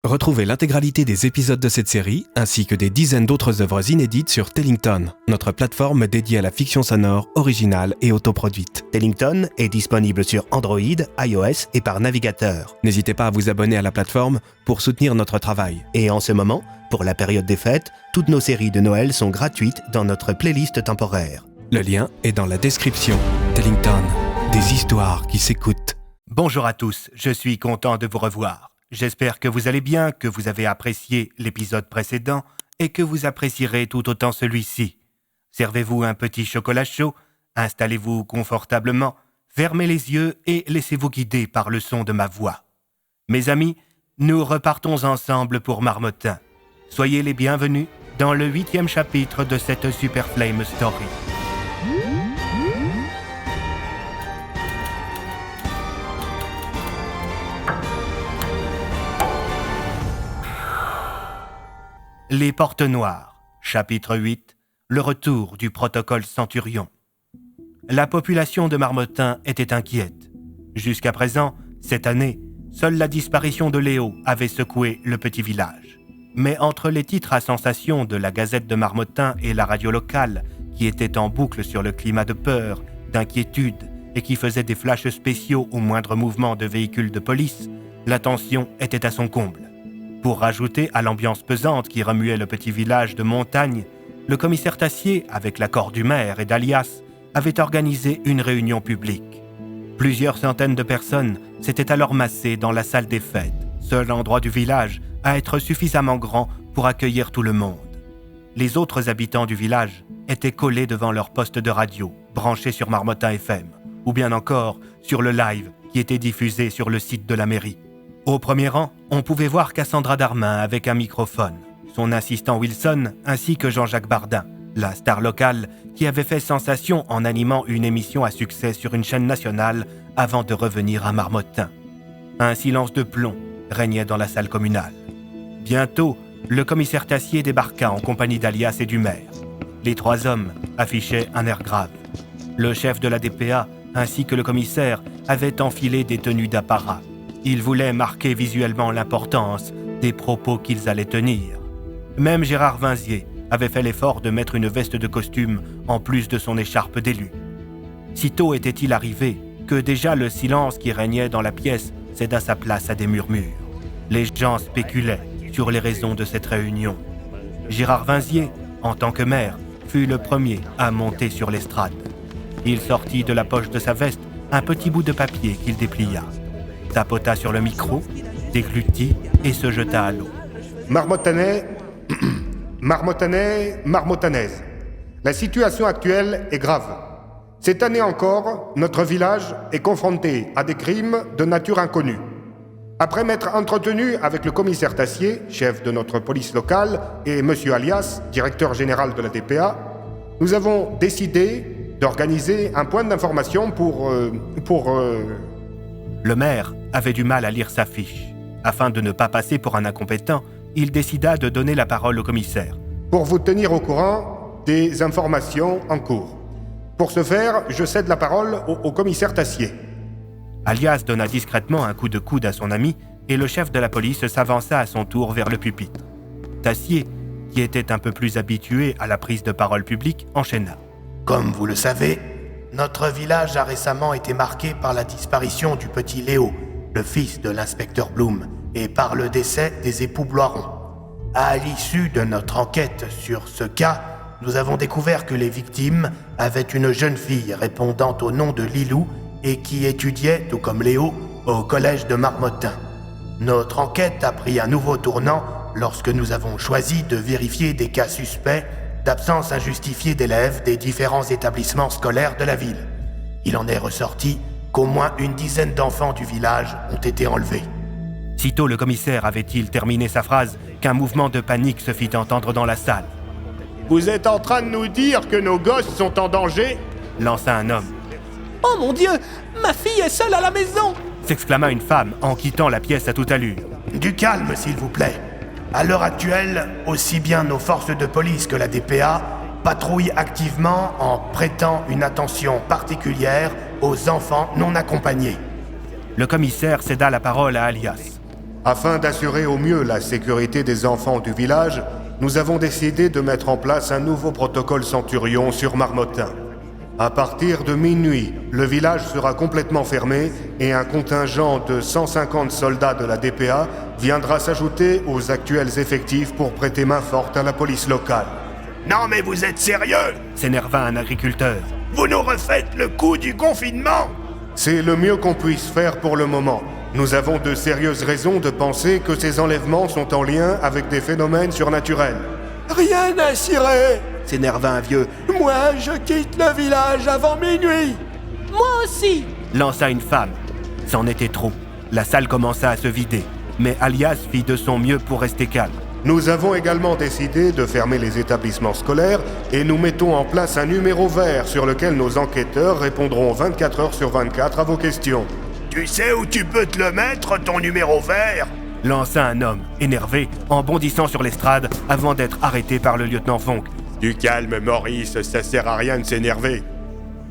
Retrouvez l'intégralité des épisodes de cette série, ainsi que des dizaines d'autres œuvres inédites sur Tellington, notre plateforme dédiée à la fiction sonore, originale et autoproduite. Tellington est disponible sur Android, iOS et par navigateur. N'hésitez pas à vous abonner à la plateforme pour soutenir notre travail. Et en ce moment, pour la période des fêtes, toutes nos séries de Noël sont gratuites dans notre playlist temporaire. Le lien est dans la description. Tellington, des histoires qui s'écoutent. Bonjour à tous, je suis content de vous revoir. J'espère que vous allez bien, que vous avez apprécié l'épisode précédent et que vous apprécierez tout autant celui-ci. Servez-vous un petit chocolat chaud, installez-vous confortablement, fermez les yeux et laissez-vous guider par le son de ma voix. Mes amis, nous repartons ensemble pour Marmottin. Soyez les bienvenus dans le 8e chapitre de cette Super Flame Story. Les Portes Noires, chapitre 8, le retour du protocole Centurion. La population de Marmottin était inquiète. Jusqu'à présent, cette année, seule la disparition de Léo avait secoué le petit village. Mais entre les titres à sensation de la Gazette de Marmottin et la radio locale, qui étaient en boucle sur le climat de peur, d'inquiétude et qui faisaient des flashs spéciaux au moindre mouvement de véhicules de police, la tension était à son comble. Pour rajouter à l'ambiance pesante qui remuait le petit village de montagne, le commissaire Tassier, avec l'accord du maire et d'Alias, avait organisé une réunion publique. Plusieurs centaines de personnes s'étaient alors massées dans la salle des fêtes, seul endroit du village à être suffisamment grand pour accueillir tout le monde. Les autres habitants du village étaient collés devant leur poste de radio, branchés sur Marmottin FM, ou bien encore sur le live qui était diffusé sur le site de la mairie. Au premier rang, on pouvait voir Cassandra Darmin avec un microphone, son assistant Wilson ainsi que Jean-Jacques Bardin, la star locale qui avait fait sensation en animant une émission à succès sur une chaîne nationale avant de revenir à Marmottin. Un silence de plomb régnait dans la salle communale. Bientôt, le commissaire Tassier débarqua en compagnie d'Alias et du maire. Les trois hommes affichaient un air grave. Le chef de la DPA ainsi que le commissaire avaient enfilé des tenues d'apparat. Ils voulaient marquer visuellement l'importance des propos qu'ils allaient tenir. Même Gérard Vinzier avait fait l'effort de mettre une veste de costume en plus de son écharpe d'élu. Sitôt était-il arrivé que déjà le silence qui régnait dans la pièce céda sa place à des murmures. Les gens spéculaient sur les raisons de cette réunion. Gérard Vinzier, en tant que maire, fut le premier à monter sur l'estrade. Il sortit de la poche de sa veste un petit bout de papier qu'il déplia. Tapota sur le micro, déglutit et se jeta à l'eau. Marmottanais, Marmottanaises, la situation actuelle est grave. Cette année encore, notre village est confronté à des crimes de nature inconnue. Après m'être entretenu avec le commissaire Tassier, chef de notre police locale, et M. Alias, directeur général de la DPA, nous avons décidé d'organiser un point d'information pour... Le maire avait du mal à lire sa fiche. Afin de ne pas passer pour un incompétent, il décida de donner la parole au commissaire. Pour vous tenir au courant des informations en cours. Pour ce faire, je cède la parole au commissaire Tassier. Alias donna discrètement un coup de coude à son ami et le chef de la police s'avança à son tour vers le pupitre. Tassier, qui était un peu plus habitué à la prise de parole publique, enchaîna. Comme vous le savez, notre village a récemment été marqué par la disparition du petit Léo, le fils de l'inspecteur Bloom, et par le décès des époux Bloiron. À l'issue de notre enquête sur ce cas, nous avons découvert que les victimes avaient une jeune fille répondant au nom de Lilou et qui étudiait, tout comme Léo, au collège de Marmottin. Notre enquête a pris un nouveau tournant lorsque nous avons choisi de vérifier des cas suspects d'absence injustifiée d'élèves des différents établissements scolaires de la ville. Il en est ressorti qu'au moins une dizaine d'enfants du village ont été enlevés. Sitôt le commissaire avait-il terminé sa phrase qu'un mouvement de panique se fit entendre dans la salle. « Vous êtes en train de nous dire que nos gosses sont en danger ?» lança un homme. « Oh mon Dieu, ma fille est seule à la maison !» s'exclama une femme en quittant la pièce à toute allure. Du calme, s'il vous plaît. À l'heure actuelle, aussi bien nos forces de police que la DPA patrouillent activement en prêtant une attention particulière aux enfants non accompagnés. Le commissaire céda la parole à Alias. Afin d'assurer au mieux la sécurité des enfants du village, nous avons décidé de mettre en place un nouveau protocole Centurion sur Marmottin. À partir de minuit, le village sera complètement fermé et un contingent de 150 soldats de la DPA viendra s'ajouter aux actuels effectifs pour prêter main forte à la police locale. Non mais vous êtes sérieux? S'énerva un agriculteur. Vous nous refaites le coup du confinement? C'est le mieux qu'on puisse faire pour le moment. Nous avons de sérieuses raisons de penser que ces enlèvements sont en lien avec des phénomènes surnaturels. Rien à cirer. S'énerva un vieux. Moi, je quitte le village avant minuit. Moi aussi. Lança une femme. C'en était trop. La salle commença à se vider. Mais Alias fit de son mieux pour rester calme. Nous avons également décidé de fermer les établissements scolaires et nous mettons en place un numéro vert sur lequel nos enquêteurs répondront 24 heures sur 24 à vos questions. Tu sais où tu peux te le mettre, ton numéro vert? Lança un homme, énervé, en bondissant sur l'estrade avant d'être arrêté par le lieutenant Fonck. Du calme, Maurice, ça sert à rien de s'énerver.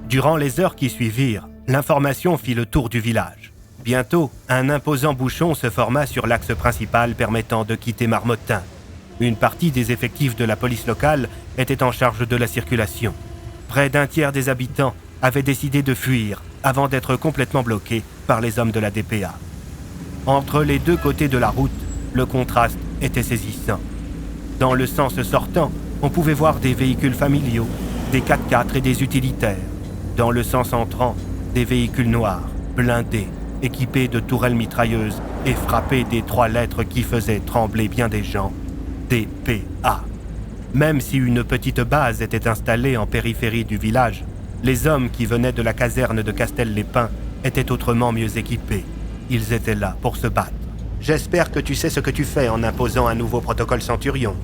Durant les heures qui suivirent, l'information fit le tour du village. Bientôt, un imposant bouchon se forma sur l'axe principal permettant de quitter Marmottin. Une partie des effectifs de la police locale était en charge de la circulation. Près d'un tiers des habitants avaient décidé de fuir avant d'être complètement bloqués par les hommes de la DPA. Entre les deux côtés de la route, le contraste était saisissant. Dans le sens sortant, on pouvait voir des véhicules familiaux, des 4x4 et des utilitaires. Dans le sens entrant, des véhicules noirs, blindés, équipés de tourelles mitrailleuses et frappés des 3 lettres qui faisaient trembler bien des gens, DPA. Même si une petite base était installée en périphérie du village, les hommes qui venaient de la caserne de Castel-les-Pins étaient autrement mieux équipés. Ils étaient là pour se battre. « J'espère que tu sais ce que tu fais en imposant un nouveau protocole Centurion. »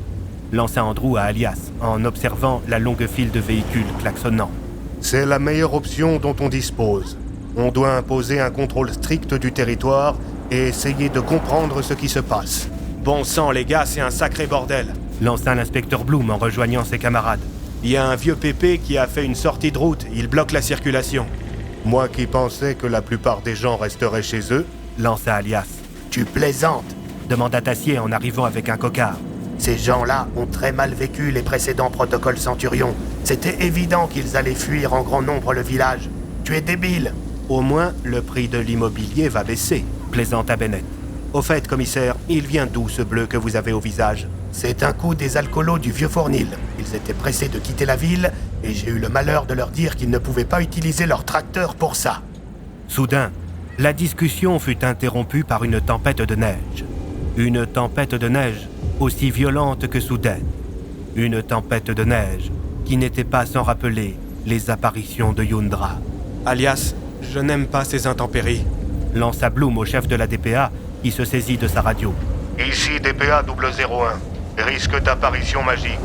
lança Andrew à Alias en observant la longue file de véhicules klaxonnants. C'est la meilleure option dont on dispose. On doit imposer un contrôle strict du territoire et essayer de comprendre ce qui se passe. Bon sang, les gars, c'est un sacré bordel. Lança l'inspecteur Bloom en rejoignant ses camarades. Il y a un vieux pépé qui a fait une sortie de route. Il bloque la circulation. Moi qui pensais que la plupart des gens resteraient chez eux, Lança Alias. Tu plaisantes? Demanda Tassier en arrivant avec un cocard. Ces gens-là ont très mal vécu les précédents protocoles Centurion. C'était évident qu'ils allaient fuir en grand nombre le village. Tu es débile. Au moins, le prix de l'immobilier va baisser. Plaisanta Bennett. Au fait, commissaire, il vient d'où ce bleu que vous avez au visage? C'est un coup des alcoolos du vieux Fournil. Ils étaient pressés de quitter la ville et j'ai eu le malheur de leur dire qu'ils ne pouvaient pas utiliser leur tracteur pour ça. Soudain, la discussion fut interrompue par une tempête de neige. Une tempête de neige aussi violente que soudaine. Une tempête de neige qui n'était pas sans rappeler les apparitions de Yundra. Alias, je n'aime pas ces intempéries. Lança Bloom au chef de la DPA qui se saisit de sa radio. Ici DPA 001. Risque d'apparition magique.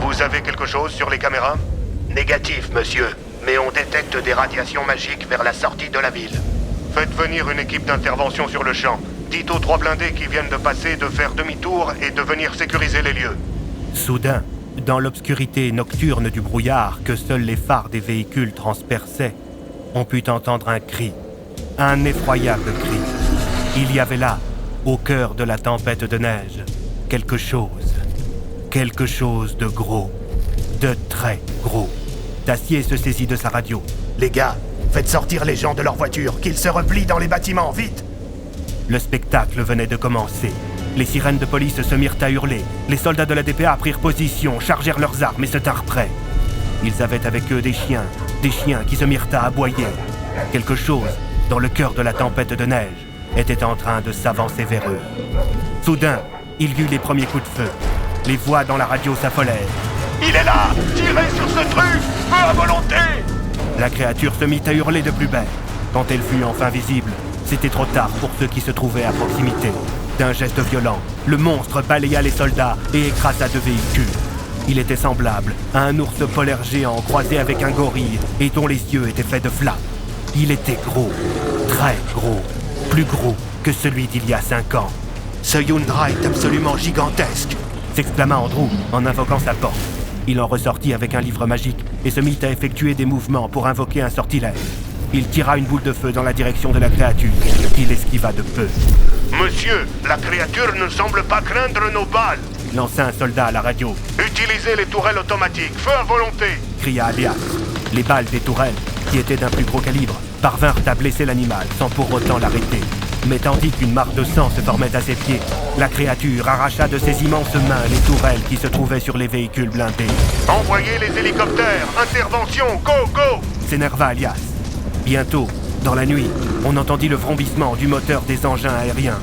Vous avez quelque chose sur les caméras? Négatif, monsieur. Mais on détecte des radiations magiques vers la sortie de la ville. Faites venir une équipe d'intervention sur le champ. Dites aux 3 blindés qui viennent de passer de faire demi-tour et de venir sécuriser les lieux. Soudain, dans l'obscurité nocturne du brouillard que seuls les phares des véhicules transperçaient, on put entendre un cri. Un effroyable cri. Il y avait là, au cœur de la tempête de neige, quelque chose. Quelque chose de gros. De très gros. Tassier se saisit de sa radio. Les gars, faites sortir les gens de leur voiture, qu'ils se replient dans les bâtiments, vite! Le spectacle venait de commencer. Les sirènes de police se mirent à hurler. Les soldats de la DPA prirent position, chargèrent leurs armes et se tinrent prêts. Ils avaient avec eux des chiens qui se mirent à aboyer. Quelque chose, dans le cœur de la tempête de neige, était en train de s'avancer vers eux. Soudain, il y eut les premiers coups de feu. Les voix dans la radio s'affolèrent. « Il est là! Tirez sur ce truc! Feu à volonté !» La créature se mit à hurler de plus belle. Quand elle fut enfin visible, c'était trop tard pour ceux qui se trouvaient à proximité. D'un geste violent, le monstre balaya les soldats et écrasa 2 véhicules. Il était semblable à un ours polaire géant croisé avec un gorille et dont les yeux étaient faits de flammes. Il était gros, très gros, plus gros que celui d'il y a 5 ans. « Ce Yundra est absolument gigantesque !» s'exclama Andrew en invoquant sa porte. Il en ressortit avec un livre magique et se mit à effectuer des mouvements pour invoquer un sortilège. Il tira une boule de feu dans la direction de la créature, qu'il esquiva de peu. Monsieur, la créature ne semble pas craindre nos balles. Lança un soldat à la radio. Utilisez les tourelles automatiques, feu à volonté. Cria Alias. Les balles des tourelles, qui étaient d'un plus gros calibre, parvinrent à blesser l'animal sans pour autant l'arrêter. Mais tandis qu'une mare de sang se formait à ses pieds, la créature arracha de ses immenses mains les tourelles qui se trouvaient sur les véhicules blindés. Envoyez les hélicoptères, intervention, go, go. S'énerva Alias. Bientôt, dans la nuit, on entendit le vrombissement du moteur des engins aériens.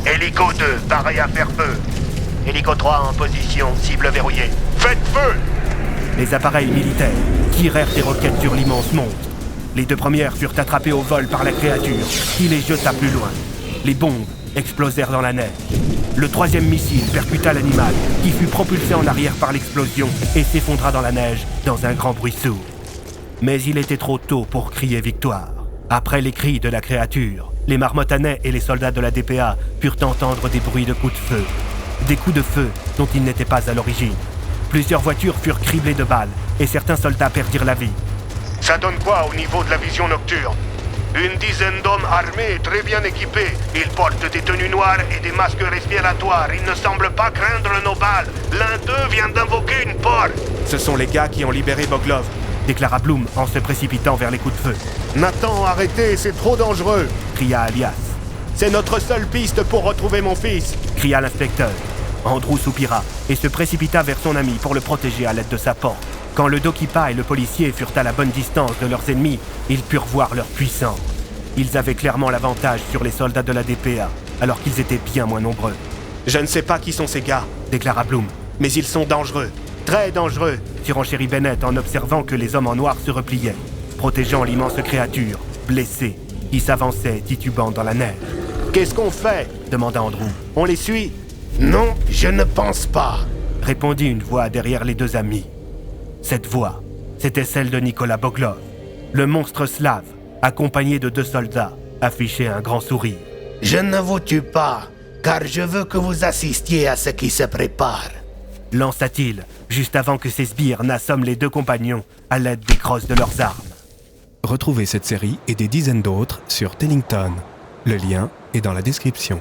Hélico 2, pareil à faire feu. Hélico 3 en position, cible verrouillée. Faites feu. Les appareils militaires tirèrent des roquettes sur l'immense monstre. Les deux premières furent attrapées au vol par la créature, qui les jeta plus loin. Les bombes explosèrent dans la neige. Le troisième missile percuta l'animal, qui fut propulsé en arrière par l'explosion et s'effondra dans la neige dans un grand bruit sourd. Mais il était trop tôt pour crier victoire. Après les cris de la créature, les marmottanais et les soldats de la DPA purent entendre des bruits de coups de feu. Des coups de feu dont ils n'étaient pas à l'origine. Plusieurs voitures furent criblées de balles et certains soldats perdirent la vie. Ça donne quoi au niveau de la vision nocturne? Une dizaine d'hommes armés, très bien équipés. Ils portent des tenues noires et des masques respiratoires. Ils ne semblent pas craindre nos balles. L'un d'eux vient d'invoquer une porte. Ce sont les gars qui ont libéré Boglov, déclara Bloom en se précipitant vers les coups de feu. Nathan, arrêtez, c'est trop dangereux. Cria Alias. C'est notre seule piste pour retrouver mon fils. Cria l'inspecteur. Andrew soupira et se précipita vers son ami pour le protéger à l'aide de sa porte. Quand le Dokipa et le policier furent à la bonne distance de leurs ennemis, ils purent voir leur puissance. Ils avaient clairement l'avantage sur les soldats de la DPA, alors qu'ils étaient bien moins nombreux. « Je ne sais pas qui sont ces gars, Déclara Bloom. mais ils sont dangereux. Très dangereux. » Surenchérit Bennett en observant que les hommes en noir se repliaient, protégeant l'immense créature, blessée, qui s'avançait titubant dans la neige. « Qu'est-ce qu'on fait ?» demanda Andrew. « On les suit ?» Non, je ne pense pas. Répondit une voix derrière les deux amis. Cette voix, c'était celle de Nicolas Boglov. Le monstre slave, accompagné de deux soldats, affichait un grand sourire. Je ne vous tue pas, car je veux que vous assistiez à ce qui se prépare. Lança-t-il, juste avant que ses sbires n'assomment les deux compagnons à l'aide des crosses de leurs armes. Retrouvez cette série et des dizaines d'autres sur Tellington. Le lien est dans la description.